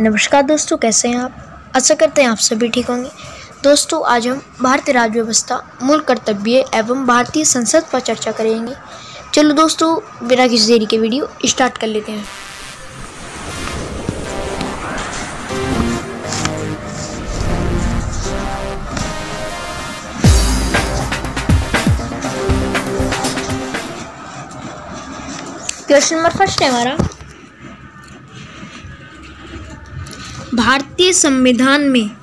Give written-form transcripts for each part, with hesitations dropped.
नमस्कार दोस्तों, कैसे हैं आप। आशा करते हैं आप सभी ठीक होंगे। दोस्तों, आज हम भारतीय राज्य व्यवस्था, मूल कर्तव्य एवं भारतीय संसद पर चर्चा करेंगे। चलो दोस्तों, बिना किसी देरी के वीडियो स्टार्ट कर लेते हैं। क्वेश्चन नंबर फर्स्ट है हमारा, भारतीय संविधान में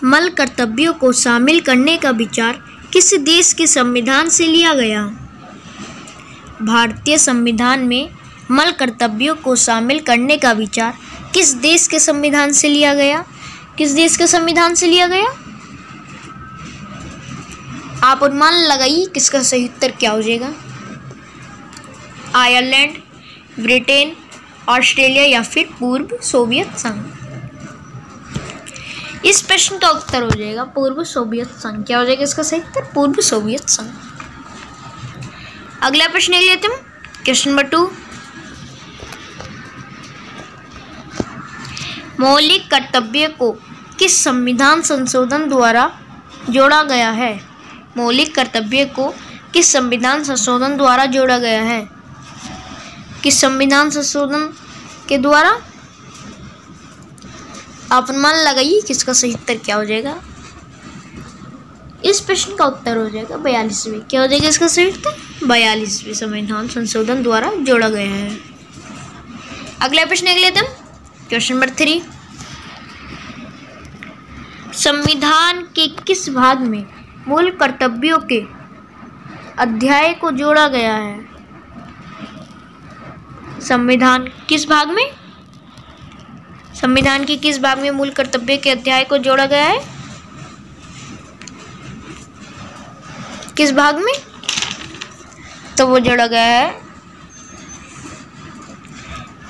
मूल कर्तव्यों को शामिल करने का विचार किस देश के संविधान से लिया गया। भारतीय संविधान में मूल कर्तव्यों को शामिल करने का विचार किस देश के संविधान से लिया गया। किस देश के संविधान से लिया गया? आप अनुमान लगाइए किसका सही उत्तर क्या हो जाएगा। आयरलैंड, ब्रिटेन, ऑस्ट्रेलिया या फिर पूर्व सोवियत संघ। इस प्रश्न का उत्तर हो जाएगा पूर्व सोवियत संघ। क्या हो जाएगा इसका सही उत्तर? पूर्व सोवियत संघ। अगला प्रश्न ले लेते हैं, क्वेश्चन नंबर 2। मौलिक कर्तव्य को किस संविधान संशोधन द्वारा जोड़ा गया है। मौलिक कर्तव्य को किस संविधान संशोधन द्वारा जोड़ा गया है। किस संविधान संशोधन के द्वारा? आप अनुमान लगाइए किसका सही उत्तर क्या हो जाएगा। इस प्रश्न का उत्तर हो जाएगा 42वें। क्या हो जाएगा इसका सही उत्तर? 42वें संविधान संशोधन द्वारा जोड़ा गया है। अगला प्रश्न देख लेते हैं, क्वेश्चन नंबर 3। संविधान के किस भाग में मूल कर्तव्यों के अध्याय को जोड़ा गया है। संविधान किस भाग में? संविधान के किस भाग में मूल कर्तव्य के अध्याय को जोड़ा गया है? किस भाग में? तो वो जोड़ा गया है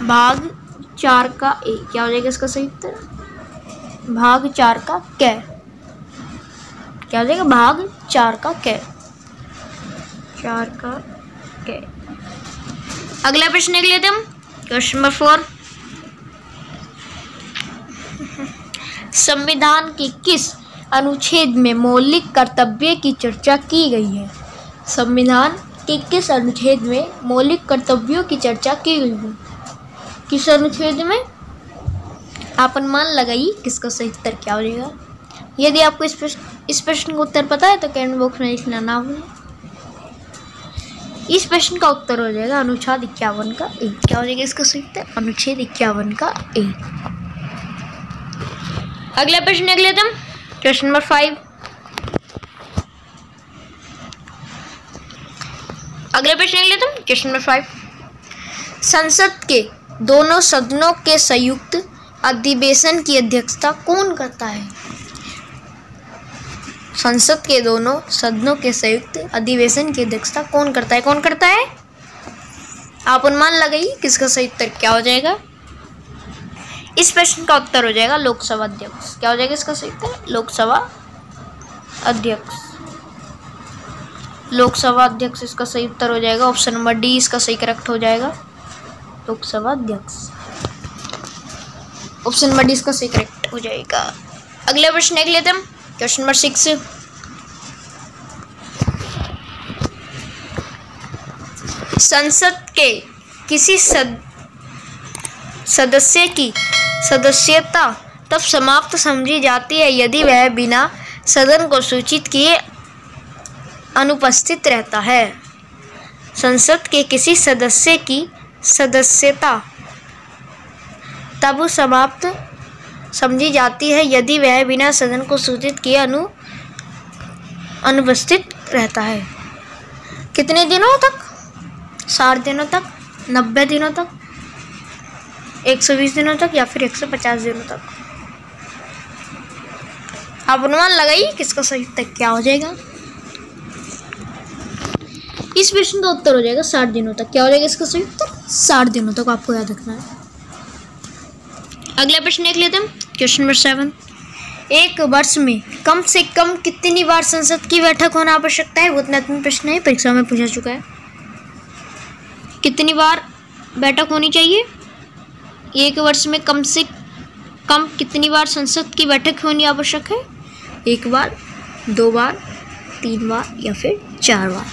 भाग 4 का ए। क्या हो जाएगा इसका सही उत्तर? भाग 4 का कै। क्या हो जाएगा? भाग 4 का कै। 4 का कै। अगला प्रश्न देख लेते हम, क्वेश्चन नंबर 4। संविधान के किस अनुच्छेद में मौलिक कर्तव्य की चर्चा की गई है। संविधान के किस अनुच्छेद में मौलिक कर्तव्यों की चर्चा की गई है। किस अनुच्छेद में? आप अनुमान लगाइए किसका सही उत्तर क्या हो जाएगा। यदि आपको इस प्रश्न का उत्तर पता है तो कमेंट बॉक्स में लिखना ना भूलें। इस प्रश्न का उत्तर हो जाएगा अनुच्छेद 51 का ए। क्या हो जाएगा इसका सही उत्तर? अनुच्छेद 51 का ए। अगला प्रश्न देख लेते हैं, क्वेश्चन नंबर 5। अगला प्रश्न देख लेते हैं, क्वेश्चन नंबर 5। संसद के दोनों सदनों के संयुक्त अधिवेशन की अध्यक्षता कौन करता है। संसद के दोनों सदनों के संयुक्त अधिवेशन की अध्यक्षता कौन करता है? कौन करता है? आप अनुमान लगाइए किसका सही उत्तर क्या हो जाएगा। इस प्रश्न का उत्तर हो जाएगा लोकसभा अध्यक्ष। क्या हो जाएगा इसका सही उत्तर? लोकसभा अध्यक्ष। लोकसभा अध्यक्ष इसका सही उत्तर हो जाएगा। ऑप्शन नंबर डी इसका सही करेक्ट हो जाएगा, लोकसभा अध्यक्ष। ऑप्शन नंबर डी इसका सही करेक्ट हो जाएगा। अगला प्रश्न देख लेते हैं, क्वेश्चन नंबर 6। संसद के किसी सदस्य की सदस्यता तब समाप्त समझी जाती है यदि वह बिना सदन को सूचित किए अनुपस्थित रहता है। संसद के किसी सदस्य की सदस्यता तब समाप्त समझी जाती है यदि वह बिना सदन को सूचित किए अनुपस्थित रहता है। कितने दिनों तक? 60 दिनों तक, 90 दिनों तक, 120 दिनों तक या फिर 150 दिनों तक। आप अनुमान लगाइए किसका सही उत्तर क्या हो जाएगा। इस प्रश्न का उत्तर हो जाएगा 60 दिनों तक। क्या हो जाएगा इसका सही उत्तर? 60 दिनों तक आपको याद रखना है। अगला प्रश्न देख लेते हैं, क्वेश्चन नंबर 7। एक वर्ष में कम से कम कितनी बार संसद की बैठक होना आवश्यकता है। बहुत महत्वपूर्ण प्रश्न है, परीक्षा में पूछा चुका है। कितनी बार बैठक होनी चाहिए? एक वर्ष में कम से कम कितनी बार संसद की बैठक होनी आवश्यक है? 1 बार, 2 बार, 3 बार या फिर 4 बार।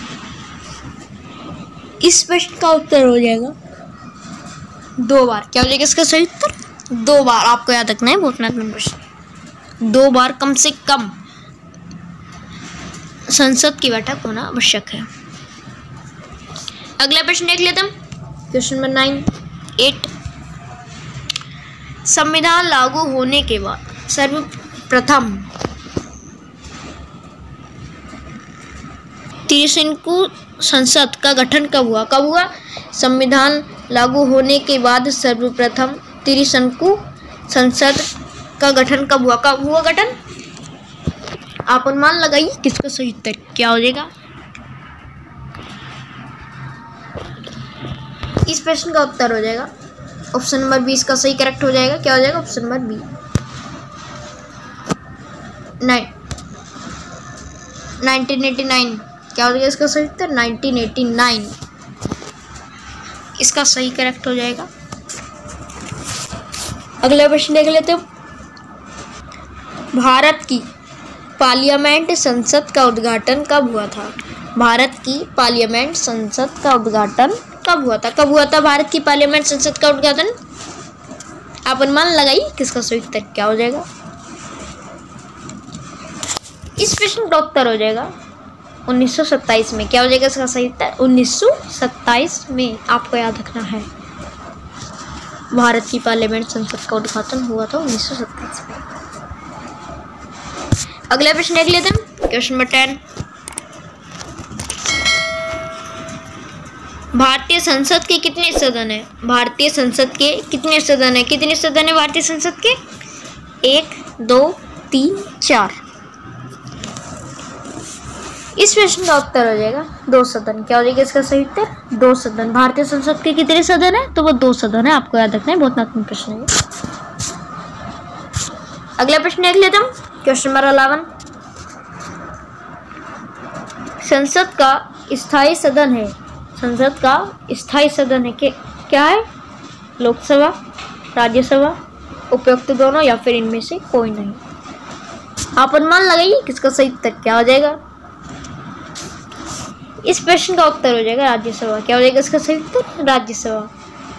इस प्रश्न का उत्तर हो जाएगा 2 बार। क्या हो जाएगा इसका सही उत्तर? 2 बार। आपको याद रखना है, बहुत महत्वपूर्ण प्रश्न। 2 बार कम से कम संसद की बैठक होना आवश्यक है। अगला प्रश्न देख लेते हैं, क्वेश्चन नंबर 8। संविधान लागू होने के बाद सर्वप्रथम त्रिशंकु संसद का गठन कब हुआ? कब हुआ? संविधान लागू होने के बाद सर्वप्रथम त्रिशंकु संसद का गठन कब हुआ? कब हुआ गठन? आप अनुमान लगाइए किसका सही उत्तर क्या हो जाएगा। इस प्रश्न का उत्तर हो जाएगा ऑप्शन नंबर 20 का सही करेक्ट हो जाएगा। क्या हो जाएगा? Option number B 1989। क्या हो जाएगा इसका सही उत्तर? 1989 इसका सही करेक्ट हो जाएगा। अगला प्रश्न देख लेते हैं, भारत की पार्लियामेंट संसद का उद्घाटन कब हुआ था? भारत की पार्लियामेंट संसद का उद्घाटन कब हुआ था? कब हुआ था भारत की पार्लियामेंट संसद का उद्घाटन? आप अनुमान लगाइए किसका सही उत्तर क्या हो जाएगा। इस प्रश्न का उत्तर हो जाएगा 1927 में। क्या हो जाएगा इसका सही उत्तर? 1927 में। आपको याद रखना है, भारत की पार्लियामेंट संसद का उद्घाटन हुआ था 1927 में। अगला प्रश्न देख लेते हैं, क्वेश्चन नंबर 10। भारतीय संसद के कितने सदन है? भारतीय संसद के कितने सदन है? कितने सदन है भारतीय संसद के? 1, 2, 3, 4। इस प्रश्न का उत्तर हो जाएगा 2 सदन। क्या हो जाएगा इसका सही उत्तर? 2 सदन। भारतीय संसद के कितने सदन है? तो वो 2 सदन है। आपको याद रखना है, बहुत महत्वपूर्ण प्रश्न है। अगला प्रश्न देख लेते हम, क्वेश्चन नंबर 11। संसद का स्थायी सदन है, संसद का स्थायी सदन है कि क्या है? लोकसभा, राज्यसभा, उपयुक्त दोनों या फिर इनमें से कोई नहीं। आप अनुमान लगाइए किसका सही उत्तर क्या हो जाएगा। इस प्रश्न का उत्तर हो जाएगा राज्यसभा। क्या हो जाएगा इसका सही उत्तर? राज्यसभा।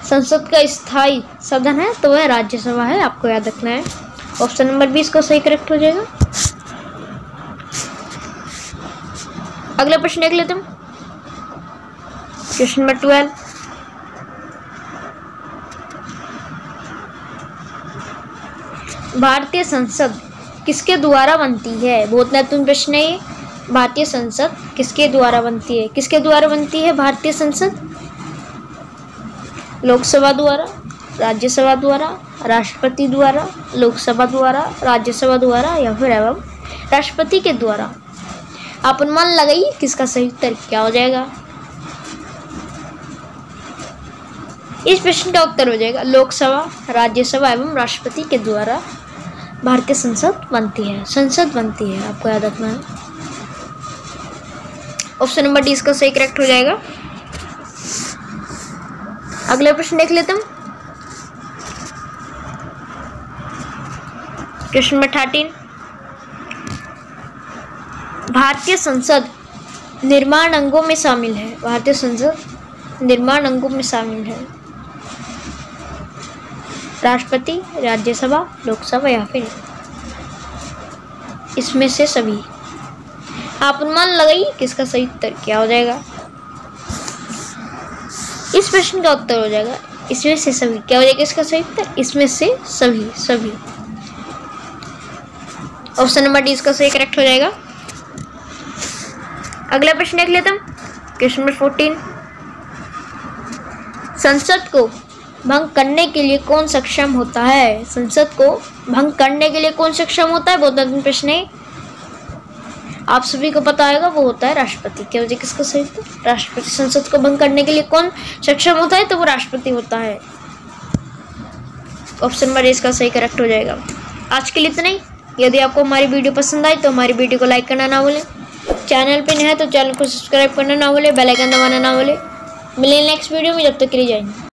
संसद का स्थायी सदन है तो वह राज्यसभा है। आपको याद रखना है, ऑप्शन नंबर 20 का सही करेक्ट हो जाएगा। अगला प्रश्न देख लेते हैं, क्वेश्चन नंबर 12। भारतीय संसद किसके द्वारा बनती है? बहुत महत्वपूर्ण प्रश्न है ये। भारतीय संसद किसके द्वारा बनती है? किसके द्वारा बनती है भारतीय संसद? लोकसभा द्वारा, राज्यसभा द्वारा, राष्ट्रपति द्वारा, लोकसभा द्वारा, राज्यसभा द्वारा या फिर एवं राष्ट्रपति के द्वारा। आप अनुमान लगाइए किसका सही उत्तर क्या हो जाएगा। इस प्रश्न का उत्तर हो जाएगा लोकसभा, राज्यसभा एवं राष्ट्रपति के द्वारा भारतीय संसद बनती है, संसद बनती है। आपको याद रखना है, ऑप्शन नंबर डी इसका सही करेक्ट हो जाएगा। अगला प्रश्न देख लेते हैं, क्वेश्चन नंबर 13। भारतीय संसद निर्माण अंगों में शामिल है। भारतीय संसद निर्माण अंगों में शामिल है राष्ट्रपति, राज्यसभा, लोकसभा या फिर इसमें से सभी। आप अनुमान लगाइए किसका सही उत्तर क्या हो जाएगा। इस प्रश्न का उत्तर हो जाएगा इसमें से सभी। क्या हो जाएगा इसका सही उत्तर? इसमें से सभी, सभी। ऑप्शन नंबर डी इसका सही करेक्ट हो जाएगा। अगला प्रश्न देख लेते हैं, क्वेश्चन नंबर 14। संसद को भंग करने के लिए कौन सक्षम होता है? संसद को भंग करने के लिए कौन सक्षम होता है? बहुत महत्वपूर्ण प्रश्न है, आप सभी को पता होगा, वो होता है राष्ट्रपति। क्या वजह किसका सही उत्तर? राष्ट्रपति। संसद को भंग करने के लिए कौन सक्षम होता है? तो वो राष्ट्रपति होता है। ऑप्शन नंबर ए इसका सही करेक्ट हो जाएगा। आज के लिए इतना ही। यदि आपको हमारी वीडियो पसंद आई तो हमारी वीडियो को लाइक करना ना भूलें, चैनल पे नए हैं तो चैनल को सब्सक्राइब करना ना भूलें, बेल आइकन दबाना ना भूलें। मिलेंगे नेक्स्ट वीडियो में, जब तक के लिए जय हिंद।